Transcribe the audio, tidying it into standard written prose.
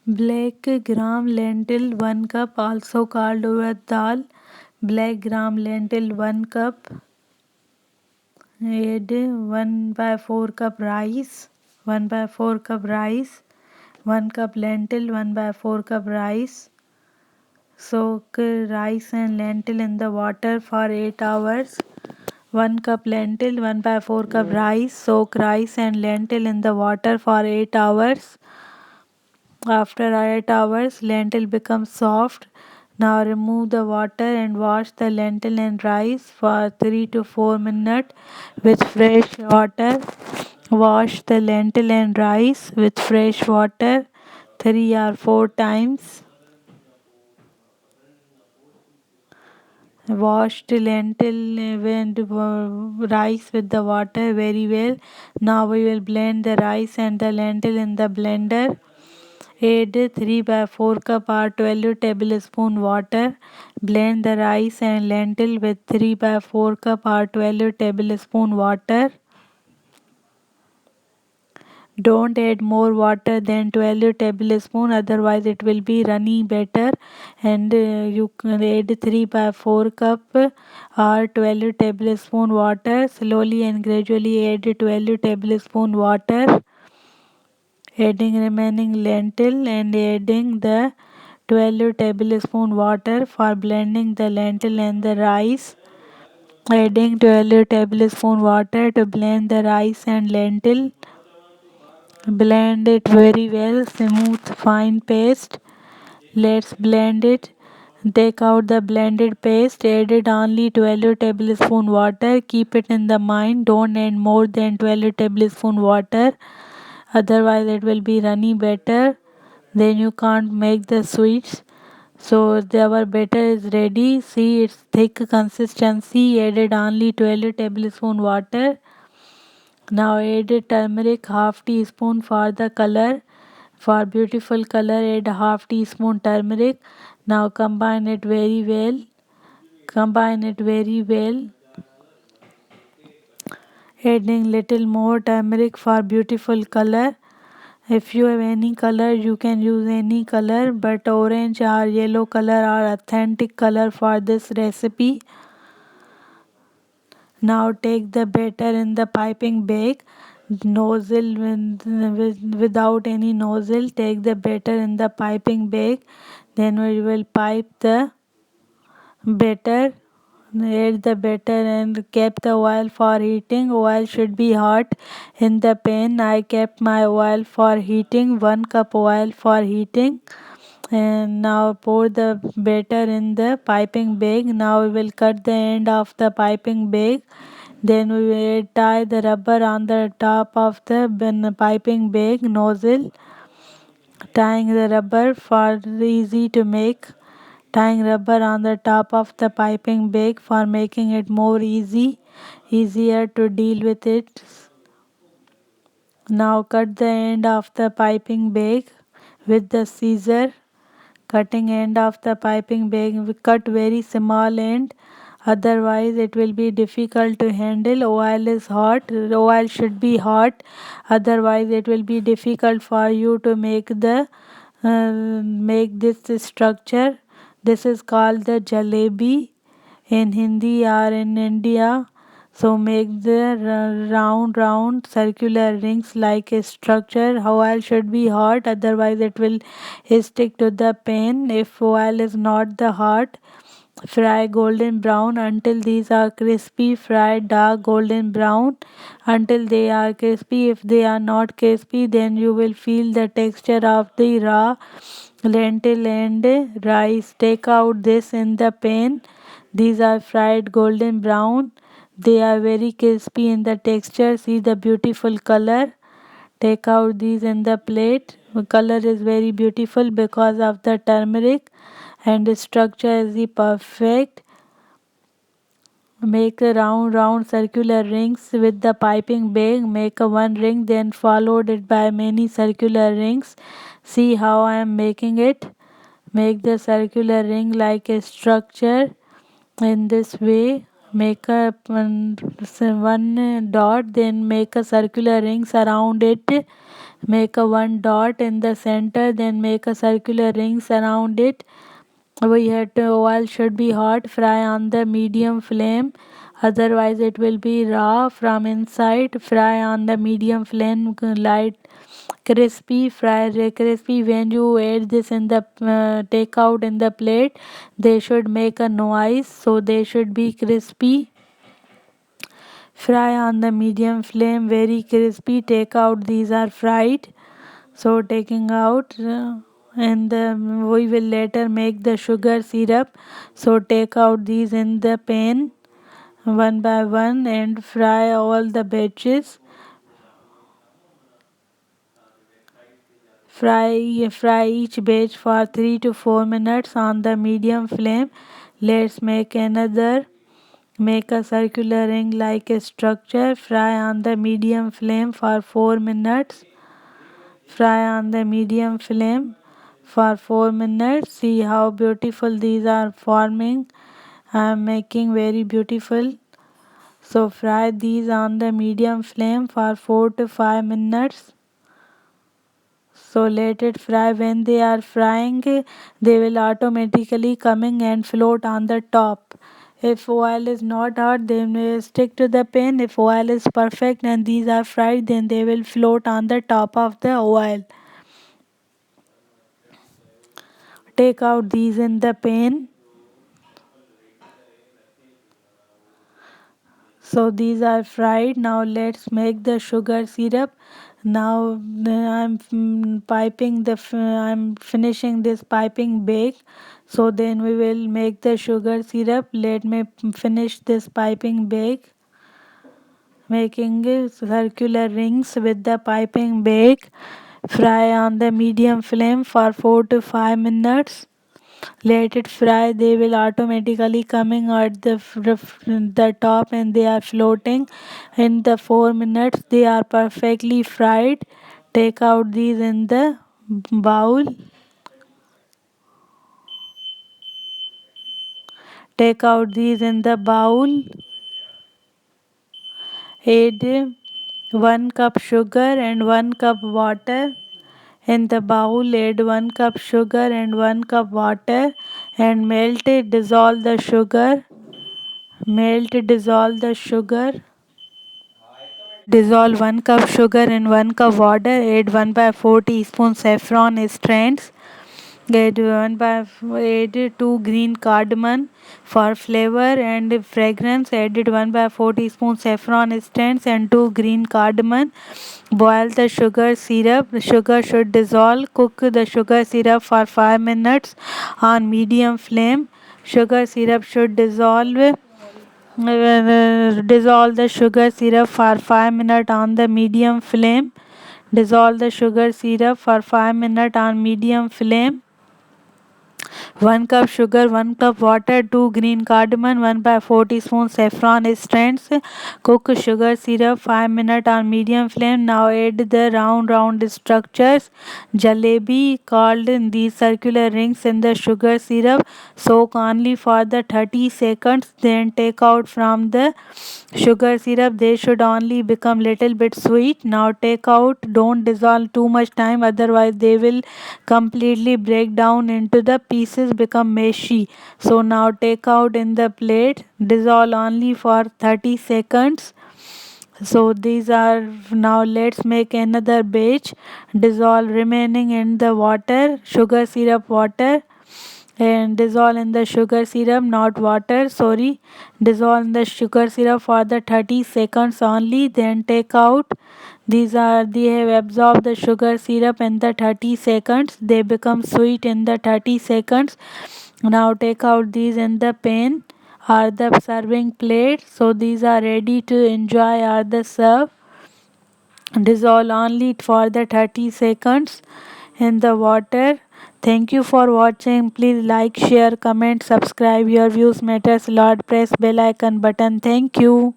Black gram lentil 1 cup, also called urad dal. Black gram lentil 1 cup. Add 1/4 cup rice. 1/4 cup rice. 1 cup lentil, 1/4 cup rice. Soak rice and lentil in the water for 8 hours. 1 cup lentil, 1/4 cup rice. Soak rice and lentil in the water for 8 hours. After 8 hours, lentil becomes soft. Now remove the water and wash the lentil and rice for 3 to 4 minutes with fresh water. Wash the lentil and rice with fresh water 3 or 4 times. Wash the lentil and rice with the water very well. Now we will blend the rice and the lentil in the blender. Add 3/4 cup or 12 tablespoon water. Blend the rice and lentil with 3/4 cup or 12 tablespoon water. Don't add more water than 12 tablespoon, otherwise it will be runny better. And you can add 3/4 cup or 12 tablespoon water. Slowly and gradually add 12 tablespoon water. Adding remaining lentil and adding the 12 tablespoon water for blending the lentil and the rice. Adding 12 tablespoon water to blend the rice and lentil. Blend it very well, smooth fine paste. Let's blend it. Take out the blended paste. Add it only 12 tablespoon water. Keep it in the mind. Don't add more than 12 tablespoon water. Otherwise it will be runny batter. Then you can't make the sweets. So our batter is ready. See its thick consistency. Added only 12 tablespoon water. Now add turmeric half teaspoon for the color. For beautiful color add half teaspoon turmeric. Now combine it very well. Combine it very well. Adding little more turmeric for beautiful color. If you have any color you can use any color, but orange or yellow color are authentic color for this recipe. Now take the batter in the piping bag. Nozzle without any nozzle. Take the batter in the piping bag. Then we will pipe the batter. Add the batter and keep the oil for heating. Oil should be hot in the pan. I kept my oil for heating. 1 cup oil for heating. And now pour the batter in the piping bag. Now we will cut the end of the piping bag. Then we will tie the rubber on the top of the piping bag nozzle. Tying the rubber for easy to make. Tying rubber on the top of the piping bag for making it more easier to deal with it. Now cut the end of the piping bag with the scissor. Cutting end of the piping bag, we cut very small end, otherwise it will be difficult to handle. Oil is hot, oil should be hot, otherwise it will be difficult for you to make this structure. This is called the jalebi in Hindi or in India. So make the round circular rings like a structure. Oil should be hot, otherwise it will stick to the pan. If oil is not the hot, fry golden brown until these are crispy. Fry dark golden brown until they are crispy. If they are not crispy, then you will feel the texture of the raw lentil and rice. Take out this in the pan. These are fried golden brown. They are very crispy in the texture. See the beautiful color. Take out these in the plate. The color is very beautiful because of the turmeric, and the structure is the perfect. Make a round circular rings with the piping bag. Make a one ring, then followed it by many circular rings. See how I am making it. Make the circular ring like a structure in this way. Make a one dot, then make a circular rings around it make a one dot in the center, then make a circular rings around it. We had to, oil should be hot, fry on the medium flame, otherwise it will be raw from inside. Fry on the medium flame, light crispy, fry crispy. When you add this in the take out in the plate, they should make a noise, so they should be crispy. Fry on the medium flame, very crispy. Take out, these are fried, so taking out, and we will later make the sugar syrup, so take out these in the pan one by one and fry all the batches. Fry each batch for 3 to 4 minutes on the medium flame. Let's make another. Make a circular ring like a structure. Fry on the medium flame for 4 minutes. Fry on the medium flame for 4 minutes. See how beautiful these are forming. I am making very beautiful. So fry these on the medium flame for 4 to 5 minutes. So let it fry. When they are frying, they will automatically coming and float on the top. If oil is not hot, then they stick to the pan. If oil is perfect and these are fried, then they will float on the top of the oil. Take out these in the pan. So these are fried. Now let's make the sugar syrup. Now I'm finishing this piping bake. So then we will make the sugar syrup. Let me finish this piping bake. Making circular rings with the piping bake. Fry on the medium flame for 4 to 5 minutes. Let it fry. They will automatically coming at the top and they are floating. In the 4 minutes they are perfectly fried. Take out these in the bowl. Take out these in the bowl. Add 1 cup sugar and 1 cup water. In the bowl, add 1 cup sugar and 1 cup water and melt it. Dissolve the sugar. Dissolve the sugar. Dissolve 1 cup sugar in 1 cup water. Add 1 by 4 teaspoon saffron strands. Add 2 green cardamom for flavor and fragrance. Added 1 by 4 teaspoon saffron strands and 2 green cardamom. Boil the sugar syrup. The sugar should dissolve. Cook the sugar syrup for 5 minutes on medium flame. Sugar syrup should dissolve. Dissolve the sugar syrup for 5 minutes on the medium flame. Dissolve the sugar syrup for 5 minutes on medium flame. 1 cup sugar, 1 cup water, 2 green cardamom, 1 by 4 teaspoon saffron strands. Cook sugar syrup 5 minutes on medium flame. Now add the round structures. Jalebi called in these circular rings in the sugar syrup. Soak only for the 30 seconds. Then take out from the sugar syrup. They should only become little bit sweet. Now take out. Don't dissolve too much time, otherwise they will completely break down into the pieces, become mushy. So now take out in the plate. Dissolve only for 30 seconds. So these are, now let's make another batch. Dissolve remaining in the water, sugar syrup water, and dissolve in the sugar syrup, not water, sorry. Dissolve in the sugar syrup for the 30 seconds only. Then take out. They have absorbed the sugar syrup in the 30 seconds. They become sweet in the 30 seconds. Now take out these in the pan or the serving plate. So these are ready to enjoy or the serve. Dissolve only for the 30 seconds in the water. Thank you for watching. Please like, share, comment, subscribe. Your views matters a lot. Press bell icon button. Thank you.